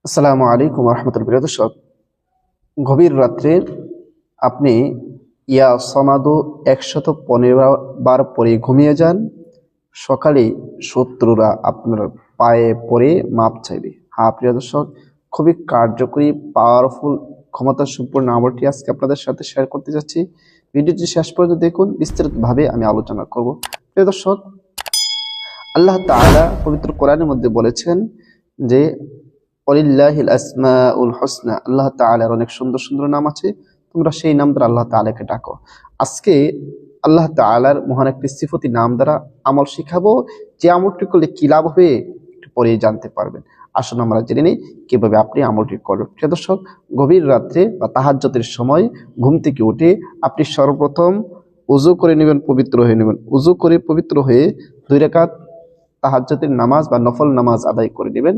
আসসালামু আলাইকুম রহমতুল্লাহ। প্রিয় দর্শক, গভীর রাত্রে আপনি ইয়া সমাদু 115 বার পরে ঘুমিয়ে যান। সকালে শত্রুরা আপনার পায়ে পড়ে মাপ চাইবে। হ্যাঁ প্রিয় দর্শক, খুবই কার্যকরী, পাওয়ারফুল, ক্ষমতা সম্পূর্ণ আমলটি আজকে আপনাদের সাথে শেয়ার করতে যাচ্ছি। ভিডিওটি শেষ পর্যন্ত দেখুন, বিস্তারিতভাবে আমি আলোচনা করব। প্রিয় দর্শক, আল্লাহ তাআলা পবিত্র কোরআনের মধ্যে বলেছেন যে ওয়ালিল্লাহিল আসমাউল হুসনা, আল্লাহ তাআলার অনেক সুন্দর সুন্দর নাম আছে, তোমরা সেই নাম দ্বারা আল্লাহ তাআলাকে ডাকো। আজকে আল্লাহ তাআলার মহান একটি সিফতি নাম দ্বারা আমল শিখাবো, যে আমলটি করলে কি লাভ হবে একটু পরেই জানতে পারবেন। আসুন আমরা জেনে নিই কিভাবে আপনি আমলটি করবেন। প্রিয় দর্শক, গভীর রাত্রে বা তাহাজ্জুদের সময় ঘুম থেকে উঠে আপনি সর্বপ্রথম উযু করে নেবেন, পবিত্র হয়ে নেবেন। উযু করে পবিত্র হয়ে 2 রাকাত তাহাজ্জুদের নামাজ বা নফল নামাজ আদায় করে নেবেন।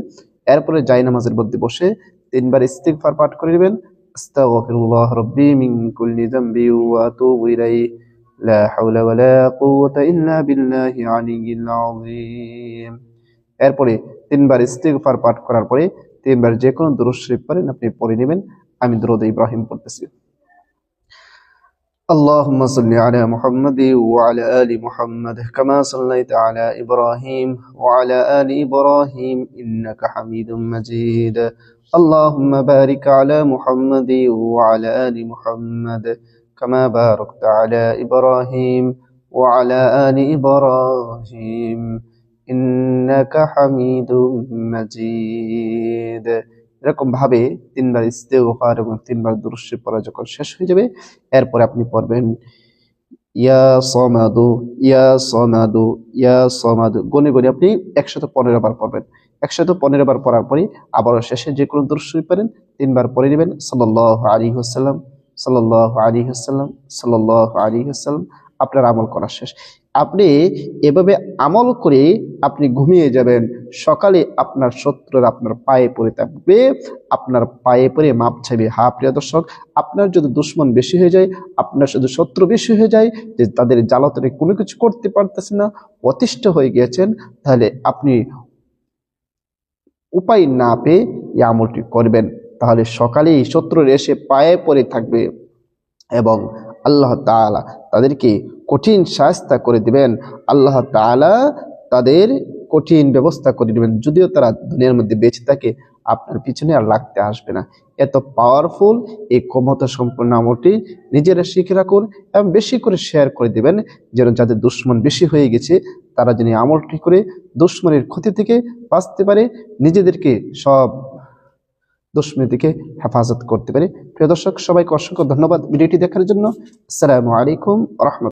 এরপরে জায় নামাজের মধ্যে বসে 3 বার ইস্তিগফার পাঠ করে নেবেন। আস্তাগফিরুল্লাহ রাব্বি মিন কুল্লি যামবি ওয়া আতুবু ইলাইহি লা হাওলা ওয়ালা কুওয়াতা ইল্লা বিল্লাহি আলিয়্যিল আযীম। এরপরে 3 বার ইস্তিগফার পাঠ করার পরে 3 বার যে কোনো দুরূদ শরীফ পড়েন, আপনি পড়ে নেবেন। আমি দুরূদ ইব্রাহিম পড়তেছি। اللهم صل على محمد وعلى آل محمد كما صليت على إبراهيم وعلى آل إبراهيم إنك حميد مجيد. اللهم بارك على محمد وعلى آل محمد كما باركت على إبراهيم وعلى آل إبراهيم إنك حميد مجيد. এরকম ভাবে 3 বার ইস্তেগফার এবং 3 বার দুরূদ শরীফ পড়া যখন শেষ হয়ে যাবে, এরপরে আপনি পড়বেন ইয়া সমাদু, ইয়া সমাদু, ইয়া সমাদু। গনে গনে আপনি 115 বার পড়বেন। 115 বার পড়ার পরে আবারও শেষে যে কোনো দুরূদ শরীফ পড়েন, 3 বার পড়ে নেবেন সাল্লাল্লাহু আলাইহি ওয়াসাল্লাম, সাল্লাল্লাহু আলাইহি ওয়াসাল্লাম, সাল্লাল্লাহু আলাইহি ওয়াসাল্লাম। আপনার আমল করা শেষ। আপনি এভাবে আমল করে আপনি ঘুমিয়ে যাবেন। সকালে আপনার শত্রুরা আপনার পায়ে পড়ে থাকবে, আপনার পায়ে পড়ে মাপ চাইবে। হ্যাঁ প্রিয় দর্শক, আপনার যদি দুশমন বেশি হয়ে যায়, আপনার শুধু শত্রু বেশি হয়ে যায়, যে তাদের জ্বালাতনে কোনো কিছু করতে পারতেছেন না, অতিষ্ঠ হয়ে গিয়েছেন, তাহলে আপনি উপায় না পেয়ে এই আমলটি করবেন। তাহলে সকালেই শত্রুর এসে পায়ে পড়ে থাকবে এবং আল্লাহ তাআলা তাদেরকে কঠিন শাস্তি করে দিবেন। আল্লাহ তাআলা তাদের কঠিন ব্যবস্থা করে দিবেন। যদিও তারা দুনিয়ার মধ্যে বেঁচে থাকে, আপনার পিছনে আর লাগতে আসবে না। এত পাওয়ারফুল এই ক্ষমতা সম্পন্ন আমলটি নিজেরা শিখে রাখুন এবং বেশি করে শেয়ার করে দিবেন, যেন যাদের দুশ্মন বেশি হয়ে গেছে তারা যেন আমলটি করে দুশ্মনের ক্ষতি থেকে বাঁচতে পারে, নিজেদেরকে সব দুশ্মনী থেকে হেফাজত করতে পারে। প্রিয় দর্শক, সবাইকে অসংখ্য ধন্যবাদ ভিডিওটি দেখার জন্য। আসসালামু আলাইকুম ওয়া রাহমাতুল্লাহ।